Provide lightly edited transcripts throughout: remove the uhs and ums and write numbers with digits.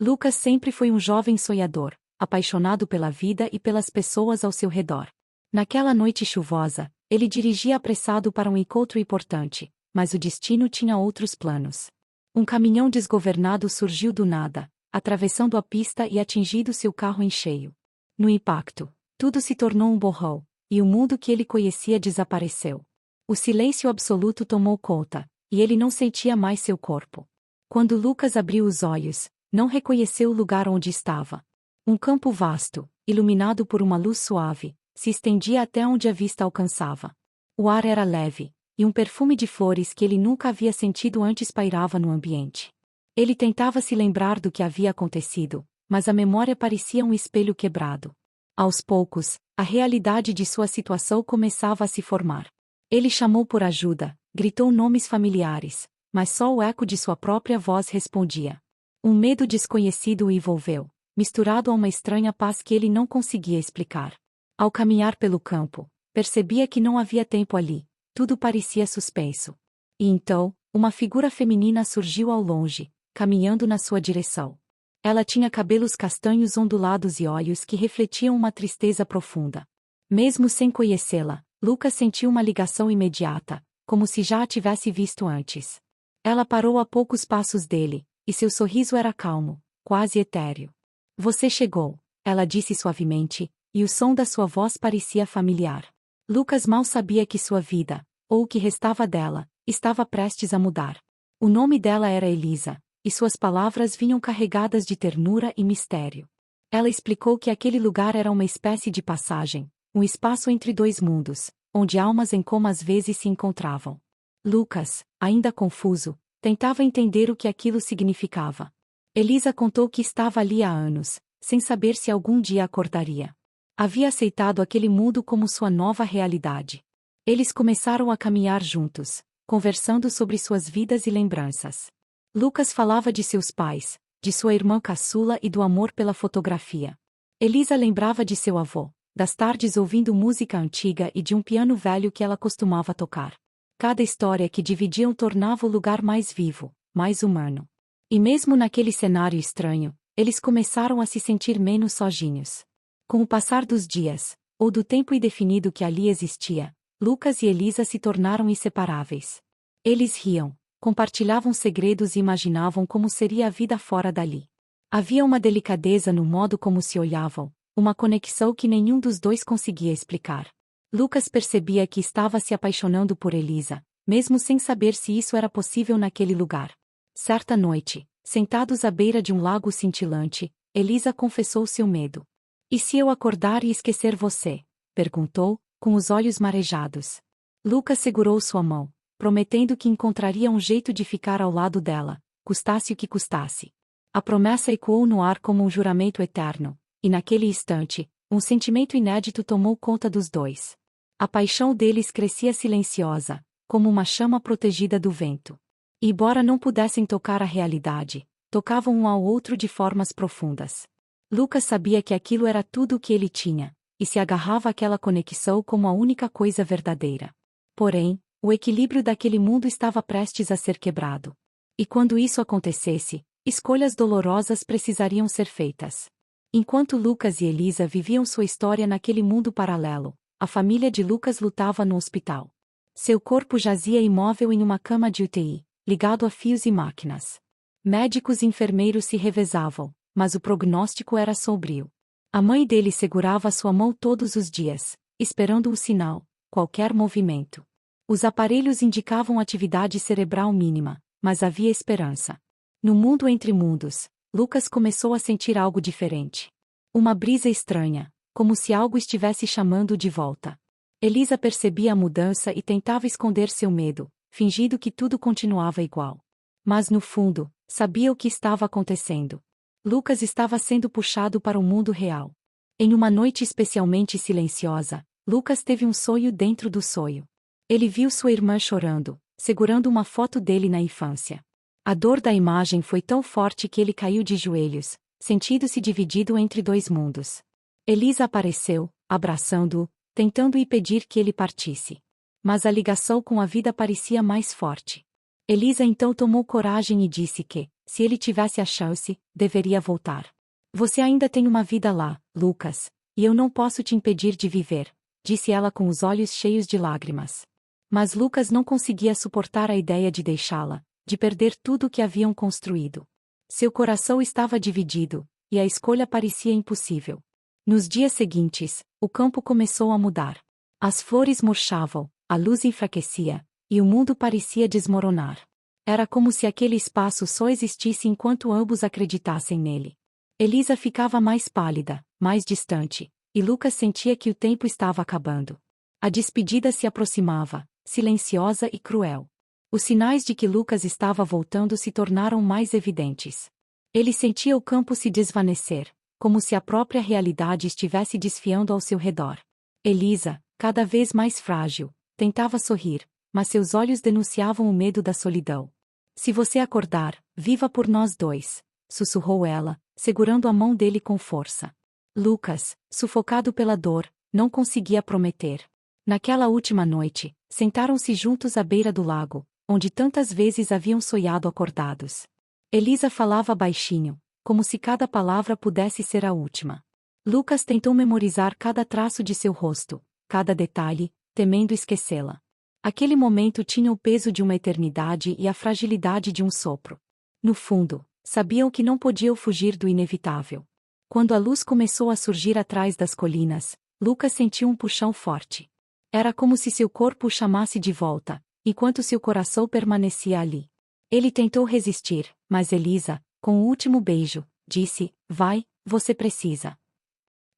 Lucas sempre foi um jovem sonhador, apaixonado pela vida e pelas pessoas ao seu redor. Naquela noite chuvosa, ele dirigia apressado para um encontro importante, mas o destino tinha outros planos. Um caminhão desgovernado surgiu do nada, atravessando a pista e atingindo seu carro em cheio. No impacto, tudo se tornou um borrão, e o mundo que ele conhecia desapareceu. O silêncio absoluto tomou conta, e ele não sentia mais seu corpo. Quando Lucas abriu os olhos, não reconheceu o lugar onde estava. Um campo vasto, iluminado por uma luz suave, se estendia até onde a vista alcançava. O ar era leve, e um perfume de flores que ele nunca havia sentido antes pairava no ambiente. Ele tentava se lembrar do que havia acontecido, mas a memória parecia um espelho quebrado. Aos poucos, a realidade de sua situação começava a se formar. Ele chamou por ajuda, gritou nomes familiares, mas só o eco de sua própria voz respondia. Um medo desconhecido o envolveu, misturado a uma estranha paz que ele não conseguia explicar. Ao caminhar pelo campo, percebia que não havia tempo ali, tudo parecia suspenso. E então, uma figura feminina surgiu ao longe, caminhando na sua direção. Ela tinha cabelos castanhos ondulados e olhos que refletiam uma tristeza profunda. Mesmo sem conhecê-la, Lucas sentiu uma ligação imediata, como se já a tivesse visto antes. Ela parou a poucos passos dele, e seu sorriso era calmo, quase etéreo. Você chegou, ela disse suavemente, e o som da sua voz parecia familiar. Lucas mal sabia que sua vida, ou o que restava dela, estava prestes a mudar. O nome dela era Elisa, e suas palavras vinham carregadas de ternura e mistério. Ela explicou que aquele lugar era uma espécie de passagem, um espaço entre dois mundos, onde almas em coma às vezes se encontravam. Lucas, ainda confuso, tentava entender o que aquilo significava. Elisa contou que estava ali há anos, sem saber se algum dia acordaria. Havia aceitado aquele mundo como sua nova realidade. Eles começaram a caminhar juntos, conversando sobre suas vidas e lembranças. Lucas falava de seus pais, de sua irmã caçula e do amor pela fotografia. Elisa lembrava de seu avô, das tardes ouvindo música antiga e de um piano velho que ela costumava tocar. Cada história que dividiam tornava o lugar mais vivo, mais humano. E mesmo naquele cenário estranho, eles começaram a se sentir menos sozinhos. Com o passar dos dias, ou do tempo indefinido que ali existia, Lucas e Elisa se tornaram inseparáveis. Eles riam, compartilhavam segredos e imaginavam como seria a vida fora dali. Havia uma delicadeza no modo como se olhavam, uma conexão que nenhum dos dois conseguia explicar. Lucas percebia que estava se apaixonando por Elisa, mesmo sem saber se isso era possível naquele lugar. Certa noite, sentados à beira de um lago cintilante, Elisa confessou seu medo. E se eu acordar e esquecer você? Perguntou, com os olhos marejados. Lucas segurou sua mão, prometendo que encontraria um jeito de ficar ao lado dela, custasse o que custasse. A promessa ecoou no ar como um juramento eterno, e naquele instante, um sentimento inédito tomou conta dos dois. A paixão deles crescia silenciosa, como uma chama protegida do vento. E embora não pudessem tocar a realidade, tocavam um ao outro de formas profundas. Lucas sabia que aquilo era tudo o que ele tinha, e se agarrava àquela conexão como a única coisa verdadeira. Porém, o equilíbrio daquele mundo estava prestes a ser quebrado. E quando isso acontecesse, escolhas dolorosas precisariam ser feitas. Enquanto Lucas e Elisa viviam sua história naquele mundo paralelo, a família de Lucas lutava no hospital. Seu corpo jazia imóvel em uma cama de UTI, ligado a fios e máquinas. Médicos e enfermeiros se revezavam, mas o prognóstico era sombrio. A mãe dele segurava sua mão todos os dias, esperando um sinal, qualquer movimento. Os aparelhos indicavam atividade cerebral mínima, mas havia esperança. No mundo entre mundos, Lucas começou a sentir algo diferente. Uma brisa estranha, como se algo estivesse chamando de volta. Elisa percebia a mudança e tentava esconder seu medo, fingindo que tudo continuava igual. Mas no fundo, sabia o que estava acontecendo. Lucas estava sendo puxado para o mundo real. Em uma noite especialmente silenciosa, Lucas teve um sonho dentro do sonho. Ele viu sua irmã chorando, segurando uma foto dele na infância. A dor da imagem foi tão forte que ele caiu de joelhos, sentindo-se dividido entre dois mundos. Elisa apareceu, abraçando-o, tentando impedir que ele partisse. Mas a ligação com a vida parecia mais forte. Elisa então tomou coragem e disse que, Se ele tivesse a chance, deveria voltar. Você ainda tem uma vida lá, Lucas, e eu não posso te impedir de viver, disse ela com os olhos cheios de lágrimas. Mas Lucas não conseguia suportar a ideia de deixá-la, de perder tudo o que haviam construído. Seu coração estava dividido, e a escolha parecia impossível. Nos dias seguintes, o campo começou a mudar. As flores murchavam, a luz enfraquecia, e o mundo parecia desmoronar. Era como se aquele espaço só existisse enquanto ambos acreditassem nele. Elisa ficava mais pálida, mais distante, e Lucas sentia que o tempo estava acabando. A despedida se aproximava, silenciosa e cruel. Os sinais de que Lucas estava voltando se tornaram mais evidentes. Ele sentia o campo se desvanecer, como se a própria realidade estivesse desfiando ao seu redor. Elisa, cada vez mais frágil, tentava sorrir, mas seus olhos denunciavam o medo da solidão. Se você acordar, viva por nós dois, sussurrou ela, segurando a mão dele com força. Lucas, sufocado pela dor, não conseguia prometer. Naquela última noite, sentaram-se juntos à beira do lago, onde tantas vezes haviam sonhado acordados. Elisa falava baixinho, como se cada palavra pudesse ser a última. Lucas tentou memorizar cada traço de seu rosto, cada detalhe, temendo esquecê-la. Aquele momento tinha o peso de uma eternidade e a fragilidade de um sopro. No fundo, sabiam que não podiam fugir do inevitável. Quando a luz começou a surgir atrás das colinas, Lucas sentiu um puxão forte. Era como se seu corpo o chamasse de volta, enquanto seu coração permanecia ali. Ele tentou resistir, mas Elisa, com o último beijo, disse: "Vai, você precisa."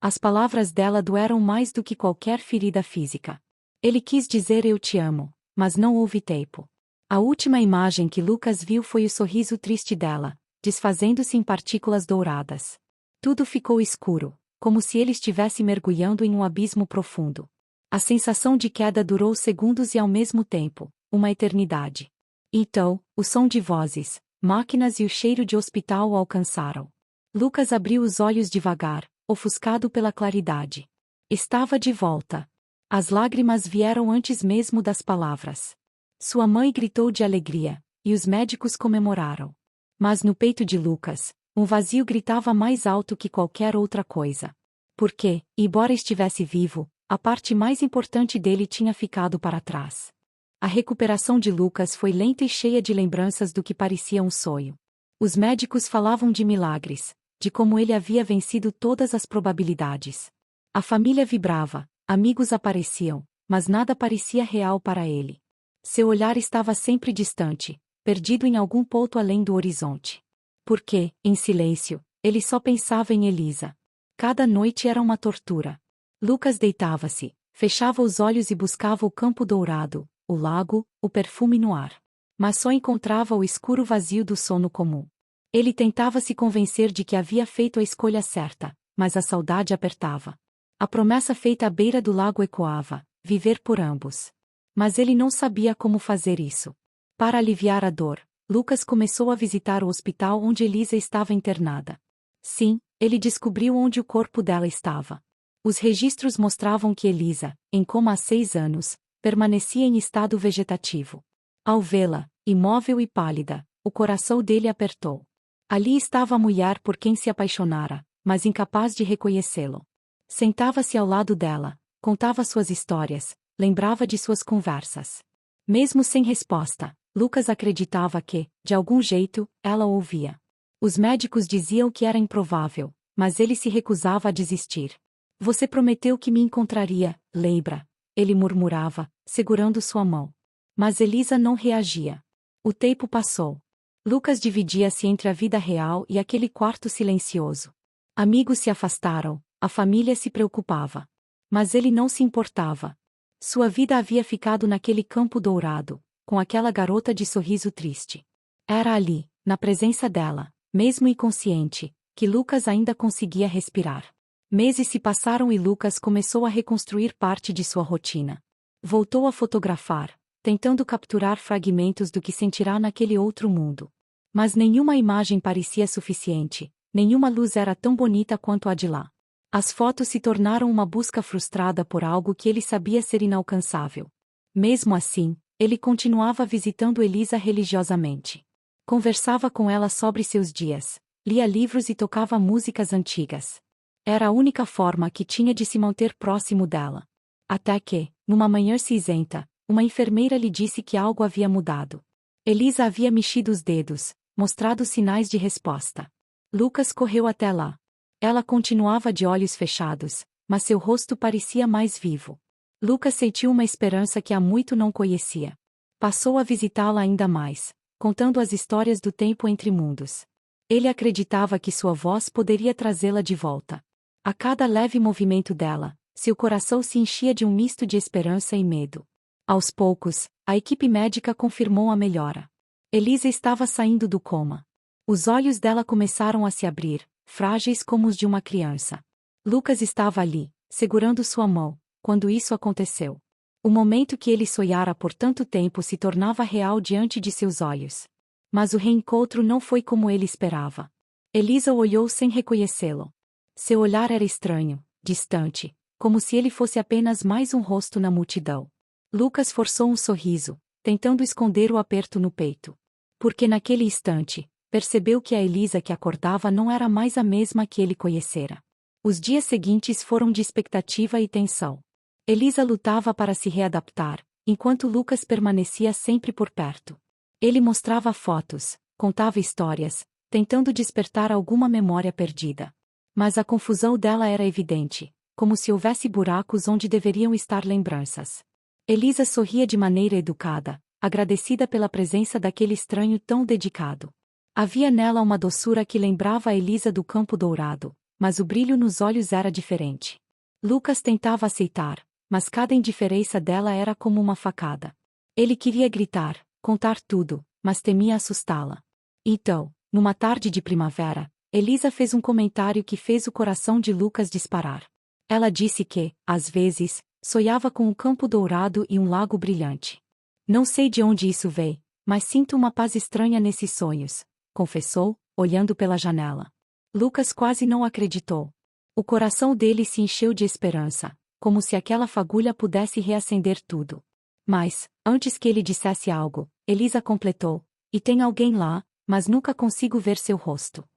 As palavras dela doeram mais do que qualquer ferida física. Ele quis dizer "eu te amo", mas não houve tempo. A última imagem que Lucas viu foi o sorriso triste dela, desfazendo-se em partículas douradas. Tudo ficou escuro, como se ele estivesse mergulhando em um abismo profundo. A sensação de queda durou segundos e ao mesmo tempo, uma eternidade. Então, o som de vozes, máquinas e o cheiro de hospital o alcançaram. Lucas abriu os olhos devagar, ofuscado pela claridade. Estava de volta. As lágrimas vieram antes mesmo das palavras. Sua mãe gritou de alegria, e os médicos comemoraram. Mas no peito de Lucas, um vazio gritava mais alto que qualquer outra coisa. Porque, embora estivesse vivo, a parte mais importante dele tinha ficado para trás. A recuperação de Lucas foi lenta e cheia de lembranças do que parecia um sonho. Os médicos falavam de milagres, de como ele havia vencido todas as probabilidades. A família vibrava, amigos apareciam, mas nada parecia real para ele. Seu olhar estava sempre distante, perdido em algum ponto além do horizonte. Porque, em silêncio, ele só pensava em Elisa. Cada noite era uma tortura. Lucas deitava-se, fechava os olhos e buscava o campo dourado, o lago, o perfume no ar. Mas só encontrava o escuro vazio do sono comum. Ele tentava se convencer de que havia feito a escolha certa, mas a saudade apertava. A promessa feita à beira do lago ecoava: viver por ambos. Mas ele não sabia como fazer isso. Para aliviar a dor, Lucas começou a visitar o hospital onde Elisa estava internada. Sim, ele descobriu onde o corpo dela estava. Os registros mostravam que Elisa, em coma há 6 anos, permanecia em estado vegetativo. Ao vê-la, imóvel e pálida, o coração dele apertou. Ali estava a mulher por quem se apaixonara, mas incapaz de reconhecê-lo. Sentava-se ao lado dela, contava suas histórias, lembrava de suas conversas. Mesmo sem resposta, Lucas acreditava que, de algum jeito, ela o ouvia. Os médicos diziam que era improvável, mas ele se recusava a desistir. "Você prometeu que me encontraria, lembra?" ele murmurava, segurando sua mão. Mas Elisa não reagia. O tempo passou. Lucas dividia-se entre a vida real e aquele quarto silencioso. Amigos se afastaram, a família se preocupava. Mas ele não se importava. Sua vida havia ficado naquele campo dourado, com aquela garota de sorriso triste. Era ali, na presença dela, mesmo inconsciente, que Lucas ainda conseguia respirar. Meses se passaram e Lucas começou a reconstruir parte de sua rotina. Voltou a fotografar, tentando capturar fragmentos do que sentirá naquele outro mundo. Mas nenhuma imagem parecia suficiente, nenhuma luz era tão bonita quanto a de lá. As fotos se tornaram uma busca frustrada por algo que ele sabia ser inalcançável. Mesmo assim, ele continuava visitando Elisa religiosamente. Conversava com ela sobre seus dias, lia livros e tocava músicas antigas. Era a única forma que tinha de se manter próximo dela. Até que, numa manhã cinzenta, uma enfermeira lhe disse que algo havia mudado. Elisa havia mexido os dedos, mostrado sinais de resposta. Lucas correu até lá. Ela continuava de olhos fechados, mas seu rosto parecia mais vivo. Lucas sentiu uma esperança que há muito não conhecia. Passou a visitá-la ainda mais, contando as histórias do tempo entre mundos. Ele acreditava que sua voz poderia trazê-la de volta. A cada leve movimento dela, seu coração se enchia de um misto de esperança e medo. Aos poucos, a equipe médica confirmou a melhora. Elisa estava saindo do coma. Os olhos dela começaram a se abrir, frágeis como os de uma criança. Lucas estava ali, segurando sua mão, quando isso aconteceu. O momento que ele sonhara por tanto tempo se tornava real diante de seus olhos. Mas o reencontro não foi como ele esperava. Elisa o olhou sem reconhecê-lo. Seu olhar era estranho, distante, como se ele fosse apenas mais um rosto na multidão. Lucas forçou um sorriso, tentando esconder o aperto no peito. Porque naquele instante, percebeu que a Elisa que acordava não era mais a mesma que ele conhecera. Os dias seguintes foram de expectativa e tensão. Elisa lutava para se readaptar, enquanto Lucas permanecia sempre por perto. Ele mostrava fotos, contava histórias, tentando despertar alguma memória perdida. Mas a confusão dela era evidente, como se houvesse buracos onde deveriam estar lembranças. Elisa sorria de maneira educada, agradecida pela presença daquele estranho tão dedicado. Havia nela uma doçura que lembrava a Elisa do Campo Dourado, mas o brilho nos olhos era diferente. Lucas tentava aceitar, mas cada indiferença dela era como uma facada. Ele queria gritar, contar tudo, mas temia assustá-la. Então, numa tarde de primavera, Elisa fez um comentário que fez o coração de Lucas disparar. Ela disse que, às vezes, sonhava com um campo dourado e um lago brilhante. Não sei de onde isso veio, mas sinto uma paz estranha nesses sonhos, confessou, olhando pela janela. Lucas quase não acreditou. O coração dele se encheu de esperança, como se aquela fagulha pudesse reacender tudo. Mas, antes que ele dissesse algo, Elisa completou: "E tem alguém lá, mas nunca consigo ver seu rosto."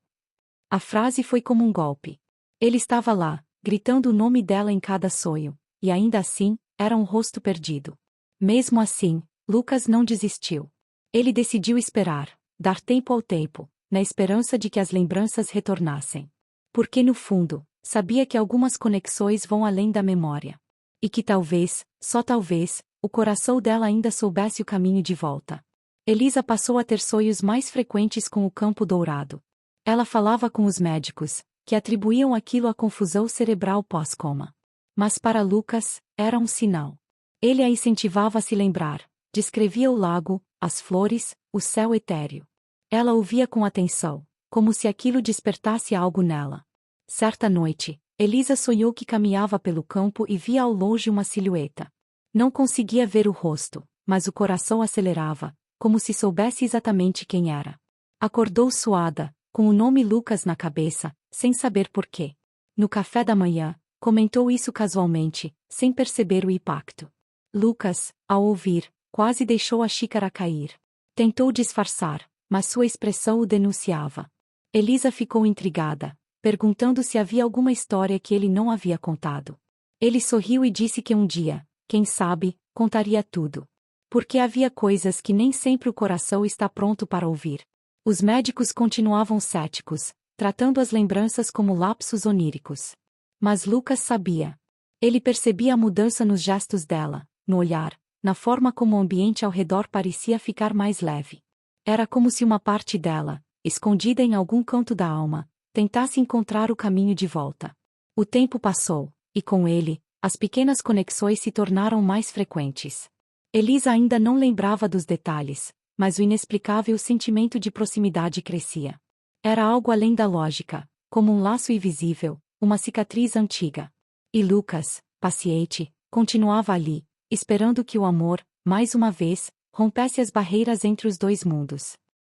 A frase foi como um golpe. Ele estava lá, gritando o nome dela em cada sonho, e ainda assim, era um rosto perdido. Mesmo assim, Lucas não desistiu. Ele decidiu esperar, dar tempo ao tempo, na esperança de que as lembranças retornassem. Porque no fundo, sabia que algumas conexões vão além da memória. E que talvez, só talvez, o coração dela ainda soubesse o caminho de volta. Elisa passou a ter sonhos mais frequentes com o Campo Dourado. Ela falava com os médicos, que atribuíam aquilo à confusão cerebral pós-coma. Mas para Lucas, era um sinal. Ele a incentivava a se lembrar, descrevia o lago, as flores, o céu etéreo. Ela ouvia com atenção, como se aquilo despertasse algo nela. Certa noite, Elisa sonhou que caminhava pelo campo e via ao longe uma silhueta. Não conseguia ver o rosto, mas o coração acelerava, como se soubesse exatamente quem era. Acordou suada, com o nome Lucas na cabeça, sem saber porquê. No café da manhã, comentou isso casualmente, sem perceber o impacto. Lucas, ao ouvir, quase deixou a xícara cair. Tentou disfarçar, mas sua expressão o denunciava. Elisa ficou intrigada, perguntando se havia alguma história que ele não havia contado. Ele sorriu e disse que um dia, quem sabe, contaria tudo. Porque havia coisas que nem sempre o coração está pronto para ouvir. Os médicos continuavam céticos, tratando as lembranças como lapsos oníricos. Mas Lucas sabia. Ele percebia a mudança nos gestos dela, no olhar, na forma como o ambiente ao redor parecia ficar mais leve. Era como se uma parte dela, escondida em algum canto da alma, tentasse encontrar o caminho de volta. O tempo passou, e com ele, as pequenas conexões se tornaram mais frequentes. Elisa ainda não lembrava dos detalhes, mas o inexplicável sentimento de proximidade crescia. Era algo além da lógica, como um laço invisível, uma cicatriz antiga. E Lucas, paciente, continuava ali, esperando que o amor, mais uma vez, rompesse as barreiras entre os dois mundos.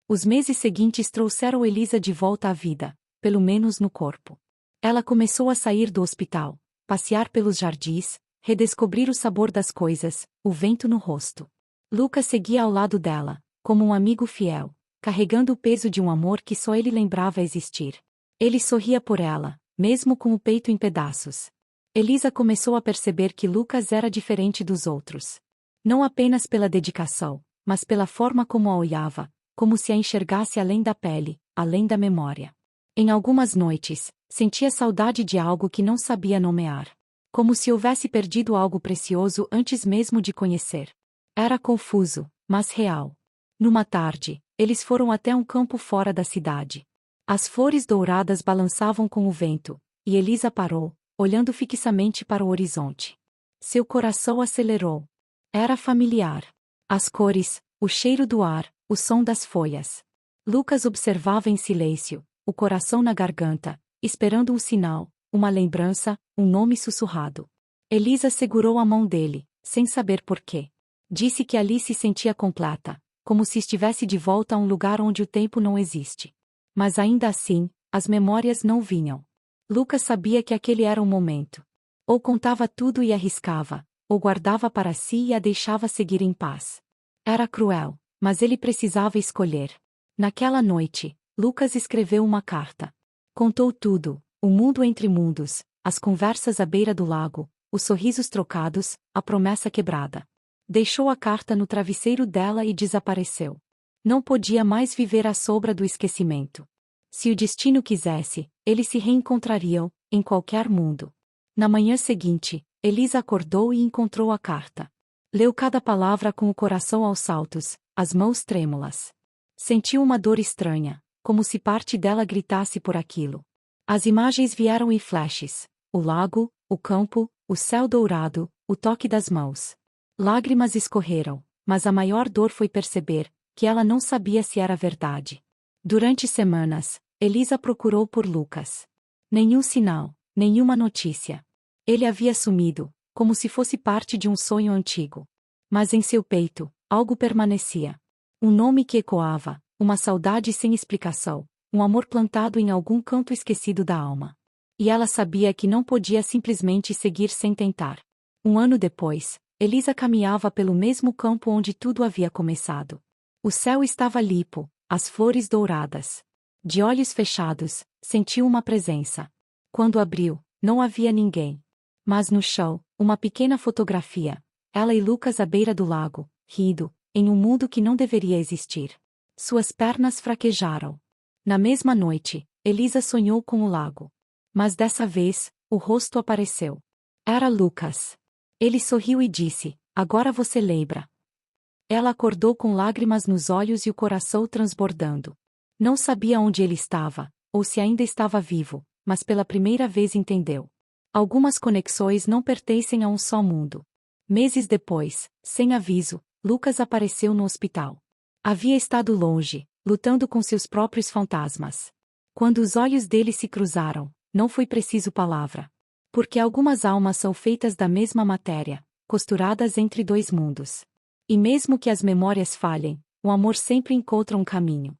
Os meses seguintes trouxeram Elisa de volta à vida, pelo menos no corpo. Ela começou a sair do hospital, passear pelos jardins, redescobrir o sabor das coisas, o vento no rosto. Lucas seguia ao lado dela, como um amigo fiel, carregando o peso de um amor que só ele lembrava existir. Ele sorria por ela, mesmo com o peito em pedaços. Elisa começou a perceber que Lucas era diferente dos outros. Não apenas pela dedicação, mas pela forma como a olhava, como se a enxergasse além da pele, além da memória. Em algumas noites, sentia saudade de algo que não sabia nomear. Como se houvesse perdido algo precioso antes mesmo de conhecer. Era confuso, mas real. Numa tarde, eles foram até um campo fora da cidade. As flores douradas balançavam com o vento, e Elisa parou, olhando fixamente para o horizonte. Seu coração acelerou. Era familiar. As cores, o cheiro do ar, o som das folhas. Lucas observava em silêncio, o coração na garganta, esperando um sinal, uma lembrança, um nome sussurrado. Elisa segurou a mão dele, sem saber porquê. Disse que ali se sentia completa, como se estivesse de volta a um lugar onde o tempo não existe. Mas ainda assim, as memórias não vinham. Lucas sabia que aquele era o momento. Ou contava tudo e arriscava, ou guardava para si e a deixava seguir em paz. Era cruel, mas ele precisava escolher. Naquela noite, Lucas escreveu uma carta. Contou tudo, o mundo entre mundos, as conversas à beira do lago, os sorrisos trocados, a promessa quebrada. Deixou a carta no travesseiro dela e desapareceu. Não podia mais viver à sombra do esquecimento. Se o destino quisesse, eles se reencontrariam, em qualquer mundo. Na manhã seguinte, Elisa acordou e encontrou a carta. Leu cada palavra com o coração aos saltos, as mãos trêmulas. Sentiu uma dor estranha, como se parte dela gritasse por aquilo. As imagens vieram em flashes: o lago, o campo, o céu dourado, o toque das mãos. Lágrimas escorreram, mas a maior dor foi perceber que ela não sabia se era verdade. Durante semanas, Elisa procurou por Lucas. Nenhum sinal, nenhuma notícia. Ele havia sumido, como se fosse parte de um sonho antigo. Mas em seu peito, algo permanecia. Um nome que ecoava, uma saudade sem explicação, um amor plantado em algum canto esquecido da alma. E ela sabia que não podia simplesmente seguir sem tentar. Um ano depois, Elisa caminhava pelo mesmo campo onde tudo havia começado. O céu estava limpo, as flores douradas. De olhos fechados, sentiu uma presença. Quando abriu, não havia ninguém. Mas no chão, uma pequena fotografia. Ela e Lucas à beira do lago, rindo, em um mundo que não deveria existir. Suas pernas fraquejaram. Na mesma noite, Elisa sonhou com o lago. Mas dessa vez, o rosto apareceu. Era Lucas. Ele sorriu e disse: "Agora você lembra." Ela acordou com lágrimas nos olhos e o coração transbordando. Não sabia onde ele estava, ou se ainda estava vivo, mas pela primeira vez entendeu. Algumas conexões não pertencem a um só mundo. Meses depois, sem aviso, Lucas apareceu no hospital. Havia estado longe, lutando com seus próprios fantasmas. Quando os olhos dele se cruzaram, não foi preciso palavra. Porque algumas almas são feitas da mesma matéria, costuradas entre dois mundos. E mesmo que as memórias falhem, o amor sempre encontra um caminho.